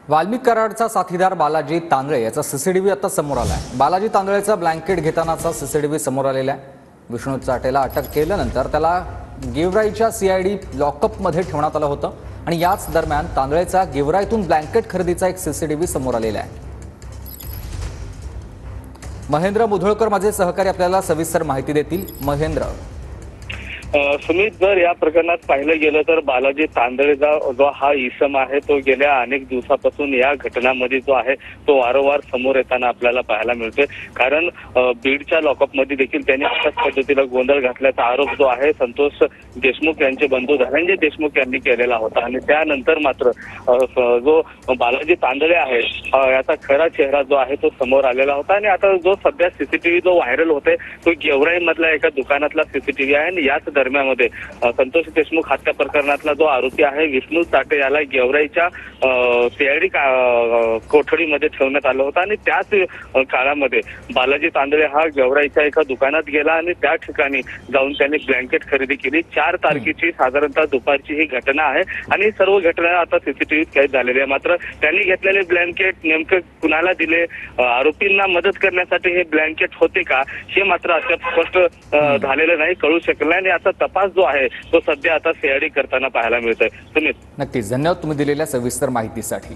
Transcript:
वाल्मिक कराडचा साथीदार बालाजी तांदळे याचा सीसीटीव्ही आता समोर आलाय। बालाजी तांदळेचा ब्लँकेट घेतानाचा सीसीटीव्ही समोर आलेला आहे। विष्णू चाटेला अटक केल्यानंतर त्याला गेवराईच्या सीआयडी लॉकअपमध्ये ठेवण्यात आलं होतं आणि याच दरम्यान तांदळेचा गेवराईतून ब्लँकेट खरेदीचा एक सीसीटीव्ही समोर आलेला आहे। महेंद्र मुधोळकर माझे सहकारी आपल्याला सविस्तर माहिती देतील। महेंद्र, सुमित, जर या प्रकरणात पाहिलं गेलं तर बालाजी तांदळेचा जो हा इसम आहे तो गेल्या अनेक दिवसापासून या घटनांमध्ये जो आहे तो वारंवार समोर येताना आपल्याला पाहायला मिळतोय। कारण बीडच्या लॉकअपमध्ये देखील त्यांनी अशाच पद्धतीला गोंधळ घातल्याचा आरोप जो आहे संतोष देशमुख यांचे बंधू धनंजय देशमुख यांनी केलेला होता आणि त्यानंतर मात्र जो बालाजी तांदळे आहे याचा खरा चेहरा जो आहे तो समोर आलेला होता आणि आता जो सध्या सीसीटीव्ही जो व्हायरल होतोय तो गेवराई मधल्या एका दुकानातला सीसीटीव्ही आहे आणि याच दरम्यानमध्ये संतोष देशमुख हत्या प्रकरणातला जो आरोपी आहे विष्णू चाटे याला गेवराईच्या सीआयडी कोठडीमध्ये ठेवण्यात आलं होतं आणि त्याच काळामध्ये बालाजी तांदळे हा गेवराईच्या एका दुकानात गेला आणि त्या ठिकाणी जाऊन त्यांनी ब्लँकेट खरेदी केली। 4 तारखेची साधारणतः दुपारची ही घटना आहे आणि सर्व घटना आता सीसीटीव्हीत कैद झालेली आहे। मात्र त्यांनी घेतलेले ब्लँकेट नेमकं कुणाला दिले, आरोपींना मदत करण्यासाठी हे ब्लँकेट होते का, हे मात्र अद्याप स्पष्ट झालेलं नाही, कळू शकलं नाही आणि आता तपास जो आहे तो सध्या आता सीआयडी करताना पाहायला मिळतोय। सुमित, नक्कीच धन्यवाद तुम्ही दिलेल्या सविस्तर माहितीसाठी।